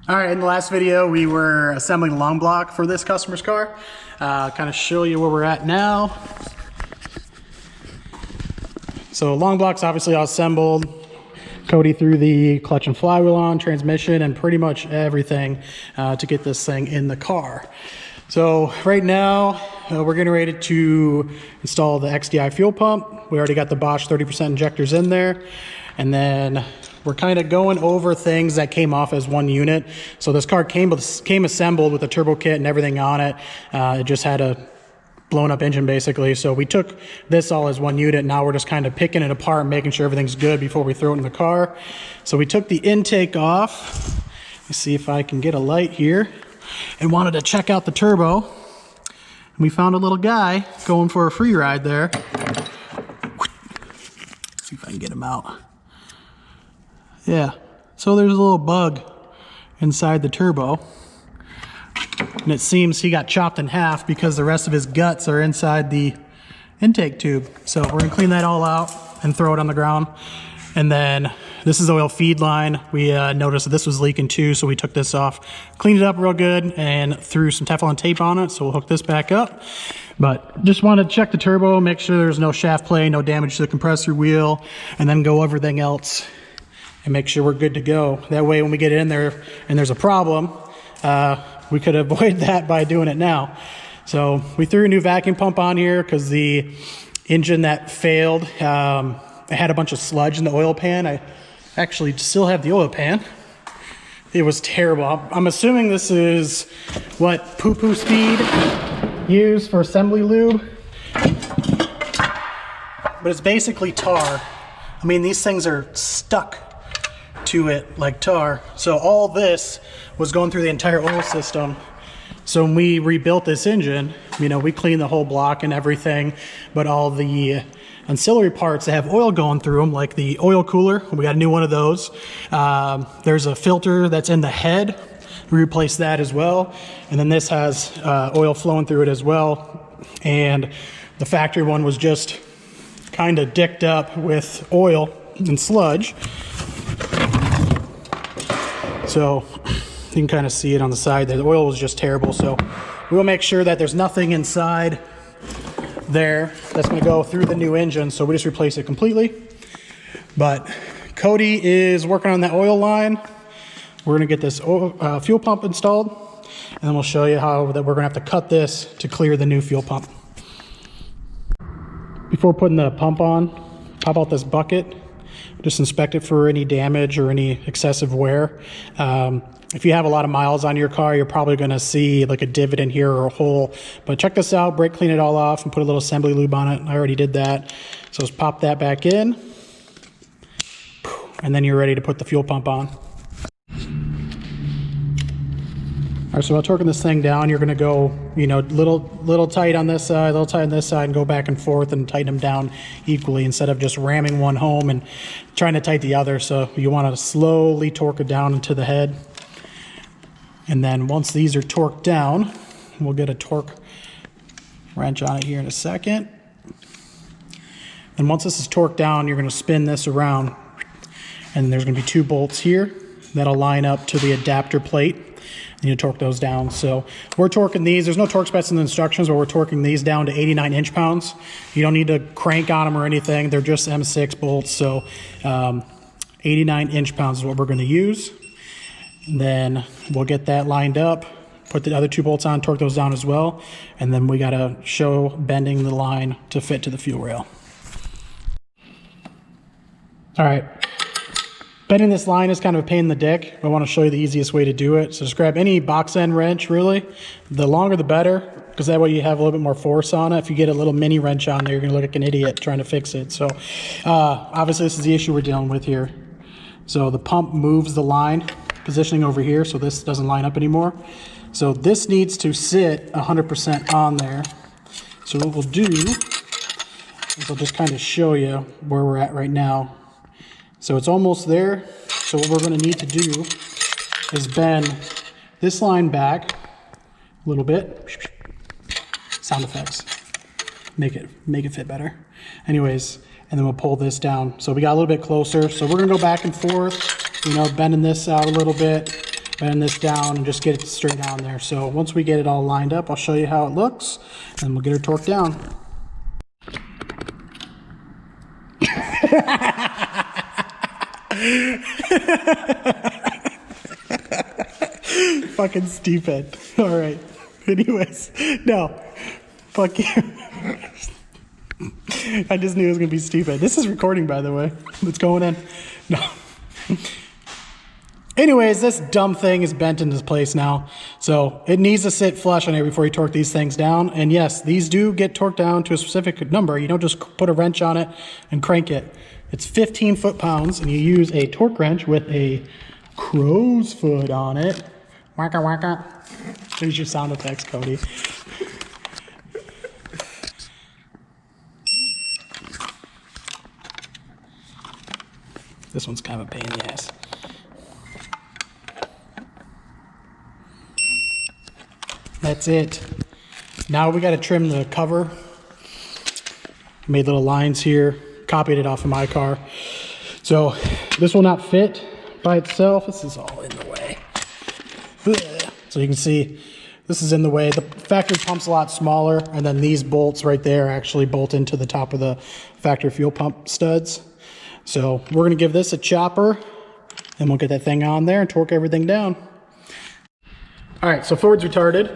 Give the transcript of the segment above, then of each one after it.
All right, in the last video, we were assembling the long block for this customer's car. Kind of show you where we're at now. So long block's obviously all assembled. Cody threw the clutch and flywheel on, transmission, and pretty much everything to get this thing in the car. So right now, we're getting ready to install the XDI fuel pump. We already got the Bosch 30% injectors in there. And then we're kind of going over things that came off as one unit. So this car came assembled with a turbo kit and everything on it. It just had a blown up engine basically. So we took this all as one unit. Now we're just kind of picking it apart, making sure everything's good before we throw it in the car. So we took the intake off. Let's see if I can get a light here. And wanted to check out the turbo. And we found a little guy going for a free ride there. Let's see if I can get him out. Yeah, so there's a little bug inside the turbo. And it seems he got chopped in half because the rest of his guts are inside the intake tube. So we're gonna clean that all out and throw it on the ground. And then this is the oil feed line. We noticed that this was leaking too, so we took this off, cleaned it up real good, and threw some Teflon tape on it. So we'll hook this back up. But just wanted to check the turbo, make sure there's no shaft play, no damage to the compressor wheel, and then go over everything else and make sure we're good to go. That way when we get in there and there's a problem, we could avoid that by doing it now. So we threw a new vacuum pump on here because the engine that failed, it had a bunch of sludge in the oil pan. I actually still have the oil pan. It was terrible. I'm assuming this is what Poo-Poo Speed used for assembly lube. But it's basically tar. I mean, these things are stuck to it like tar. So all this was going through the entire oil system. So when we rebuilt this engine, you know, we cleaned the whole block and everything, but all the ancillary parts that have oil going through them, like the oil cooler, we got a new one of those. There's a filter that's in the head. We replaced that as well. And then this has oil flowing through it as well. And the factory one was just kind of dicked up with oil and sludge. So you can kind of see it on the side there. The oil was just terrible. So we'll make sure that there's nothing inside there that's going to go through the new engine. So we just replace it completely. But Cody is working on that oil line. We're going to get this oil, fuel pump installed. And then we'll show you how that we're going to have to cut this to clear the new fuel pump. Before putting the pump on, pop out this bucket. Just inspect it for any damage or any excessive wear. If you have a lot of miles on your car, you're probably going to see like a divot in here or a hole. But check this out, brake clean it all off and put a little assembly lube on it. I already did that. So let's pop that back in. And then you're ready to put the fuel pump on. All right, so while torquing this thing down, you're going to go, you know, little tight on this side, little tight on this side, and go back and forth and tighten them down equally instead of just ramming one home and trying to tighten the other. So you want to slowly torque it down into the head. And then once these are torqued down, we'll get a torque wrench on it here in a second. And once this is torqued down, you're going to spin this around. And there's going to be 2 bolts here that'll line up to the adapter plate. And you torque those down. So we're torquing these. There's no torque specs in the instructions, but we're torquing these down to 89 inch-pounds. You don't need to crank on them or anything. They're just M6 bolts. So 89 inch-pounds is what we're going to use. And then we'll get that lined up, put the other 2 bolts on, torque those down as well. And then we got to show bending the line to fit to the fuel rail. All right. Bending this line is kind of a pain in the dick. I want to show you the easiest way to do it. So just grab any box end wrench, really. The longer the better, because that way you have a little bit more force on it. If you get a little mini wrench on there, you're going to look like an idiot trying to fix it. So obviously this is the issue we're dealing with here. So the pump moves the line, positioning over here, so this doesn't line up anymore. So this needs to sit 100% on there. So what we'll do is I'll just kind of show you where we're at right now. So it's almost there. So what we're going to need to do is bend this line back a little bit. Sound effects. Make it fit better. Anyways, and then we'll pull this down. So we got a little bit closer. So we're going to go back and forth, you know, bending this out a little bit. bend this down and just get it straight down there. So once we get it all lined up, I'll show you how it looks, and we'll get her torqued down. Fucking stupid. All right. Anyways, no. Fuck you. I just knew it was gonna be stupid. This is recording, by the way. It's going in. No. Anyways, this dumb thing is bent into place now. So it needs to sit flush on here before you torque these things down. And yes, these do get torqued down to a specific number. You don't just put a wrench on it and crank it. It's 15 foot-pounds, and you use a torque wrench with a crow's foot on it. Waka waka. There's your sound effects, Cody. This one's kind of a pain in the ass. That's it. Now we got to trim the cover. Made little lines here. Copied it off of my car. So this will not fit by itself. This is all in the way. So you can see this is in the way. The factory pump's a lot smaller, and then these bolts right there actually bolt into the top of the factory fuel pump studs. So we're going to give this a chopper, and we'll get that thing on there and torque everything down. All right, so Ford's retarded.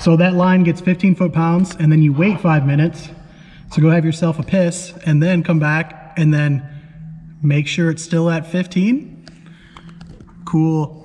So that line gets 15 foot-pounds, and then you wait 5 minutes. So go have yourself a piss, and then come back, and then make sure it's still at 15. Cool.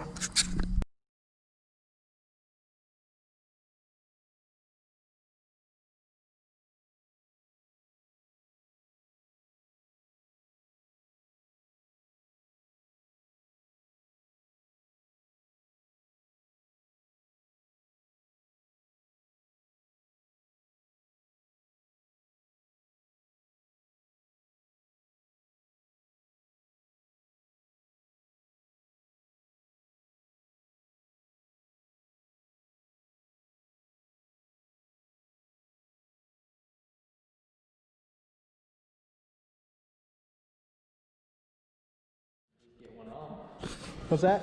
What's that?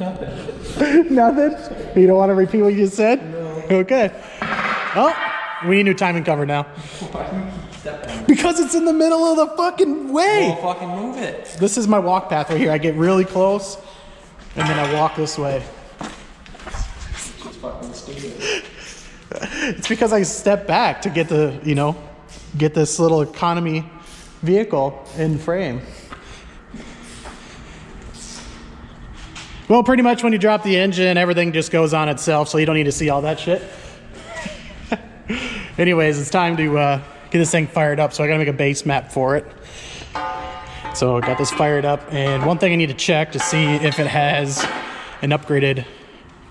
Nothing. Nothing? You don't want to repeat what you just said? No. Okay. Oh, we need a new timing cover now. Why do you keep stepping? Because it's in the middle of the fucking way. Well, fucking move it. This is my walk path right here. I get really close, and then I walk this way. It's fucking stupid. It's because I step back to get the, you know, get this little economy vehicle in frame. Well, pretty much when you drop the engine, everything just goes on itself, so you don't need to see all that shit. Anyways, it's time to get this thing fired up, so I gotta make a base map for it. So I got this fired up, and one thing I need to check to see if it has an upgraded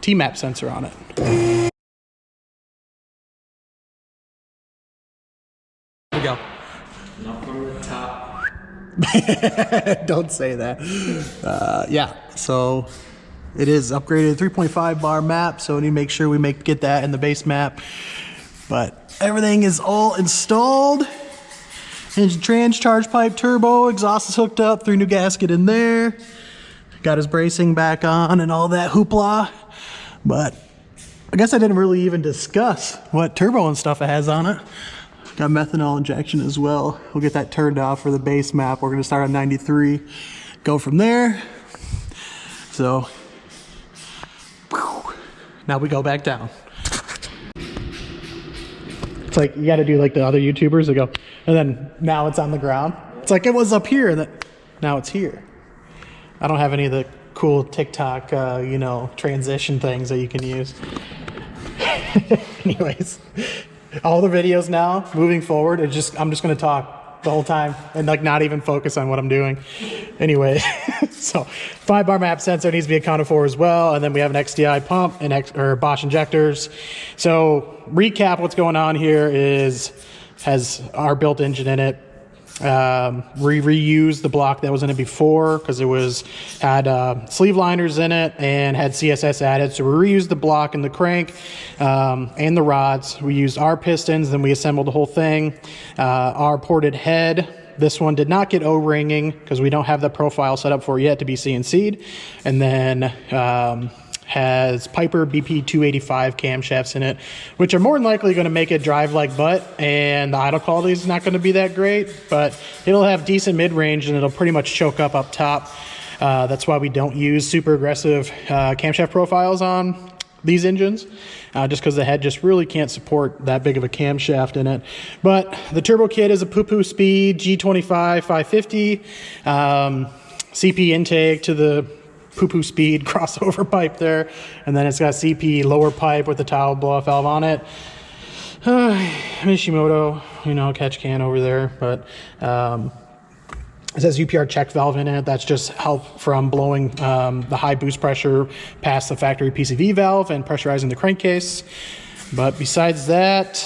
T-map sensor on it. Here we go. Not from the top. Don't say that. Yeah, so it is upgraded 3.5 bar map, so we need to make sure we get that in the base map. But everything is all installed. Engine trans, charge pipe, turbo, exhaust is hooked up, 3 new gasket in there. Got his bracing back on and all that hoopla. But I guess I didn't really even discuss what turbo and stuff it has on it. Got methanol injection as well. We'll get that turned off for the base map. We're gonna start on 93, go from there. So, now we go back down. It's like, you gotta do like the other YouTubers that go, and then now it's on the ground. It's like, it was up here, and now it's here. I don't have any of the cool TikTok, you know, transition things that you can use. Anyways. All the videos now, moving forward, I'm just going to talk the whole time and like not even focus on what I'm doing. Anyway, so 5 bar map sensor needs to be accounted for as well. And then we have an XDI pump and Bosch injectors. So recap, what's going on here has our built engine in it. We reused the block that was in it before because it had sleeve liners in it and had CSS added. So we reused the block and the crank and the rods. We used our pistons, then we assembled the whole thing. Our ported head This one did not get O-ringing because we don't have the profile set up for it yet to be CNC'd. And then has Piper BP 285 camshafts in it, which are more than likely going to make it drive like butt, and the idle quality is not going to be that great, but it'll have decent mid-range and it'll pretty much choke up top. That's why we don't use super aggressive camshaft profiles on these engines, just because the head just really can't support that big of a camshaft in it. But the turbo kit is a poo-poo speed G25 550, CP intake to the poo-poo speed crossover pipe there, and then it's got CP lower pipe with the towel blow-off valve on it. Mishimoto, you know, catch can over there, but it says UPR check valve in it. That's just help from blowing the high boost pressure past the factory PCV valve and pressurizing the crankcase. But besides that,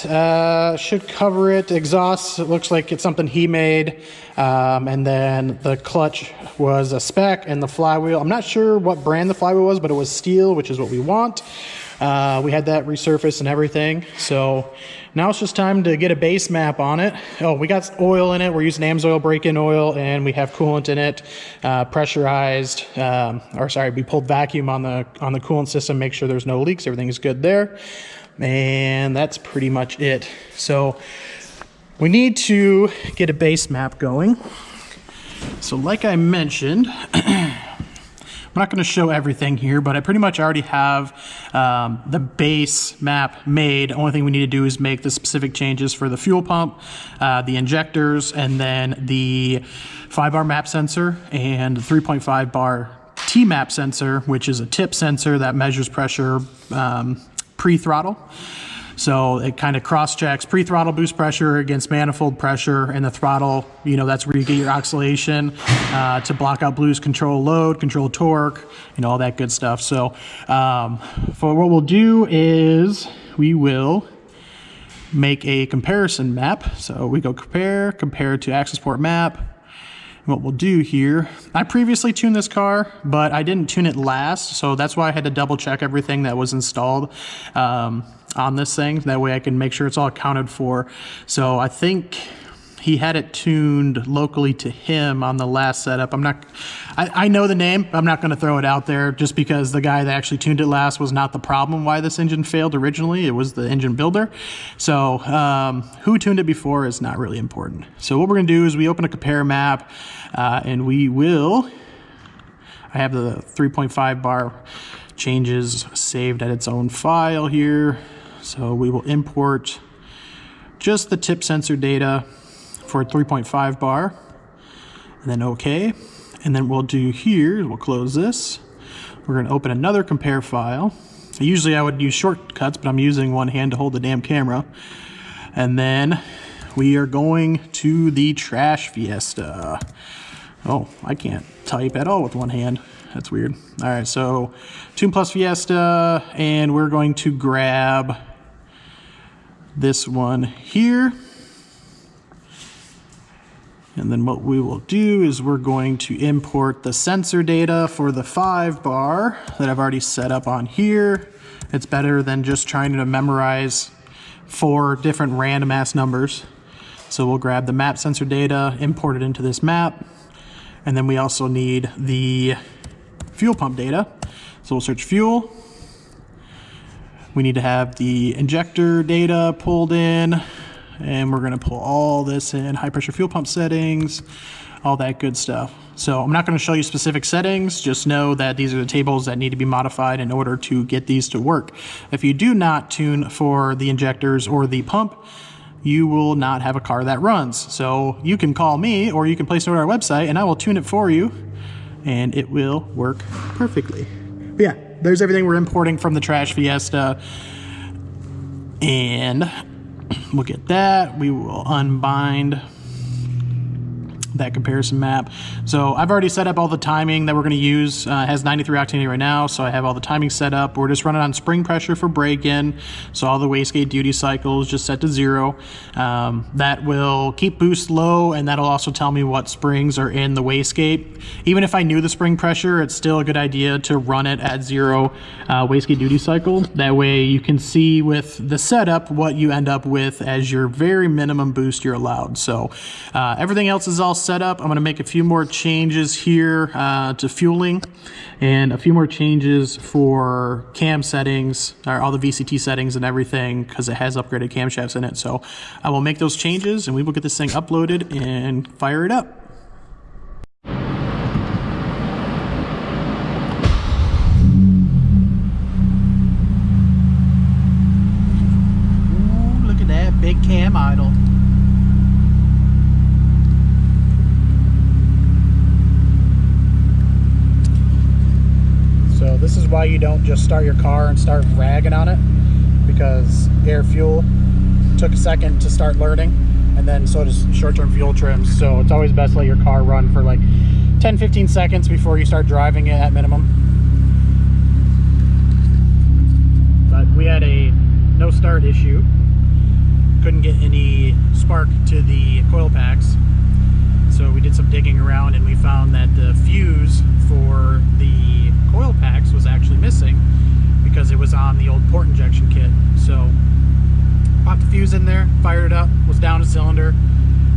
should cover it. Exhaust, it looks like it's something he made. And then the clutch was a spec, and the flywheel, I'm not sure what brand the flywheel was, but it was steel, which is what we want. We had that resurfaced and everything. So now it's just time to get a base map on it. Oh, we got oil in it. We're using AMSOIL break-in oil, and we have coolant in it, pressurized, we pulled vacuum on the coolant system, make sure there's no leaks. Everything is good there. And that's pretty much it. So we need to get a base map going. So like I mentioned, I'm not going to show everything here, but I pretty much already have the base map made. Only thing we need to do is make the specific changes for the fuel pump, the injectors, and then the 5-bar map sensor and the 3.5 bar T-map sensor, which is a tip sensor that measures pressure pre-throttle. So it kind of cross-checks pre-throttle boost pressure against manifold pressure, and the throttle, you know, that's where you get your oscillation to block out blues, control load, control torque, you know, all that good stuff. So for what we'll do is we will make a comparison map. So we go compare to access port map. What we'll do here, I previously tuned this car, but I didn't tune it last, so that's why I had to double check everything that was installed on this thing. That way I can make sure it's all accounted for. So I think he had it tuned locally to him on the last setup. I know the name, I'm not gonna throw it out there just because the guy that actually tuned it last was not the problem why this engine failed originally. It was the engine builder. So who tuned it before is not really important. So what we're gonna do is we open a compare map and we will, I have the 3.5 bar changes saved at its own file here. So we will import just the tip sensor data for 3.5 bar, and then OK. And then we'll do here, we'll close this. We're going to open another compare file. Usually I would use shortcuts, but I'm using one hand to hold the damn camera. And then we are going to the trash Fiesta. Oh, I can't type at all with one hand. That's weird. All right, so TunePlus Fiesta, and we're going to grab this one here. And then what we will do is we're going to import the sensor data for the 5 bar that I've already set up on here. It's better than just trying to memorize 4 different random ass numbers. So we'll grab the map sensor data, import it into this map. And then we also need the fuel pump data. So we'll search fuel. We need to have the injector data pulled in. And we're gonna pull all this in, high pressure fuel pump settings, all that good stuff. So I'm not gonna show you specific settings, just know that these are the tables that need to be modified in order to get these to work. If you do not tune for the injectors or the pump, you will not have a car that runs. So you can call me or you can place it on our website and I will tune it for you and it will work perfectly. But yeah, there's everything we're importing from the trash Fiesta. And we'll get that. We will unbind that comparison map. So I've already set up all the timing that we're going to use. It has 93 octane right now, so I have all the timing set up. We're just running on spring pressure for break-in, so all the wastegate duty cycles just set to 0. That will keep boost low, and that'll also tell me what springs are in the wastegate. Even if I knew the spring pressure, it's still a good idea to run it at 0 wastegate duty cycle. That way you can see with the setup what you end up with as your very minimum boost you're allowed. So everything else is all set up. I'm going to make a few more changes here to fueling, and a few more changes for cam settings, or all the VCT settings and everything, because it has upgraded camshafts in it. So I will make those changes and we will get this thing uploaded and fire it up. Ooh, look at that big cam idle. So this is why you don't just start your car and start ragging on it, because air fuel took a second to start learning, and then so does short-term fuel trims. So it's always best to let your car run for like 10-15 seconds before you start driving it at minimum. But we had a no start issue. Couldn't get any spark to the coil packs. So we did some digging around and we found that the fuse for the coil packs was actually missing because it was on the old port injection kit. So popped the fuse in there, fired it up, was down a cylinder.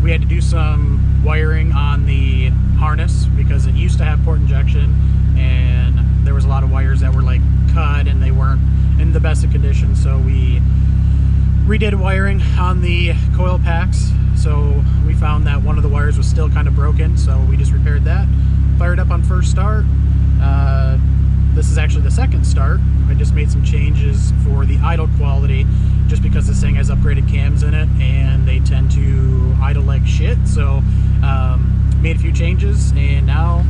We had to do some wiring on the harness because it used to have port injection, and there was a lot of wires that were like cut and they weren't in the best of condition. So we redid wiring on the coil packs. So we found that one of the wires was still kind of broken, so we just repaired that. Fired up on first start. This is actually the second start. I just made some changes for the idle quality, just because this thing has upgraded cams in it and they tend to idle like shit. So made a few changes and now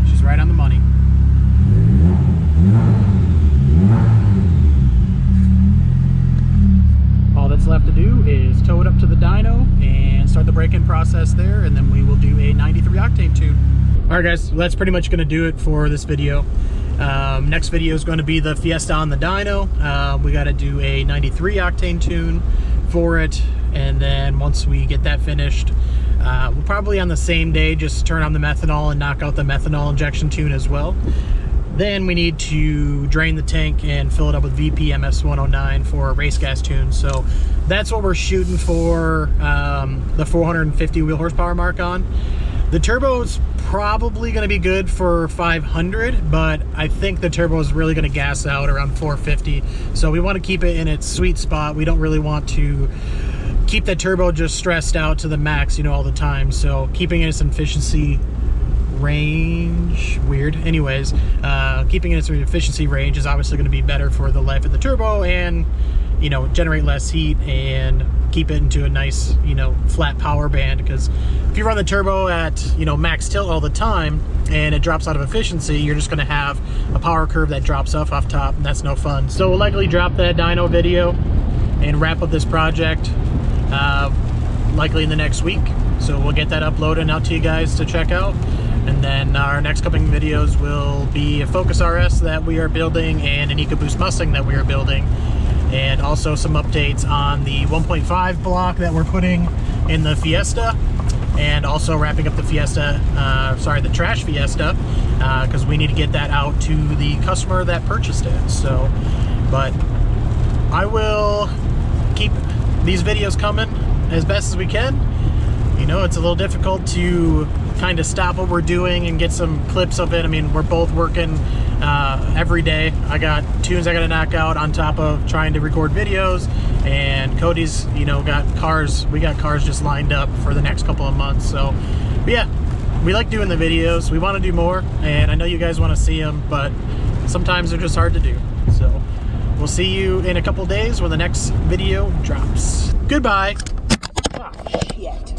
she's right on the money. All that's left to do is tow it up to the dyno and start the break-in process there, and then we will do a 93 octane tune. All right guys, well, that's pretty much going to do it for this video. Next video is going to be the Fiesta on the dyno. We got to do a 93 octane tune for it, and then once we get that finished, we'll probably on the same day just turn on the methanol and knock out the methanol injection tune as well. Then we need to drain the tank and fill it up with VP MS109 for a race gas tune. So that's what we're shooting for the 450 wheel horsepower mark on. The turbo is probably going to be good for 500, but I think the turbo is really going to gas out around 450. So we want to keep it in its sweet spot. We don't really want to keep the turbo just stressed out to the max, you know, all the time. So keeping its efficiency range, weird. Anyways, keeping it in its efficiency range is obviously going to be better for the life of the turbo, and you know, generate less heat and keep it into a nice, you know, flat power band. Because if you run the turbo at, you know, max tilt all the time and it drops out of efficiency, you're just going to have a power curve that drops off top, and that's no fun. So we'll likely drop that dyno video and wrap up this project likely in the next week. So we'll get that uploaded out to you guys to check out. And then our next coming videos will be a Focus RS that we are building and an Ecoboost Mustang that we are building, and also some updates on the 1.5 block that we're putting in the Fiesta, and also wrapping up the Fiesta, the trash Fiesta, because we need to get that out to the customer that purchased it. So, but I will keep these videos coming as best as we can. You know, it's a little difficult to kind of stop what we're doing and get some clips of it. I mean, we're both working every day. I got tunes I got to knock out on top of trying to record videos, and Cody's, you know, got cars. We got cars just lined up for the next couple of months. So, but yeah, we like doing the videos. We want to do more, and I know you guys want to see them, but sometimes they're just hard to do. So we'll see you in a couple days when the next video drops. Goodbye. Oh, shit.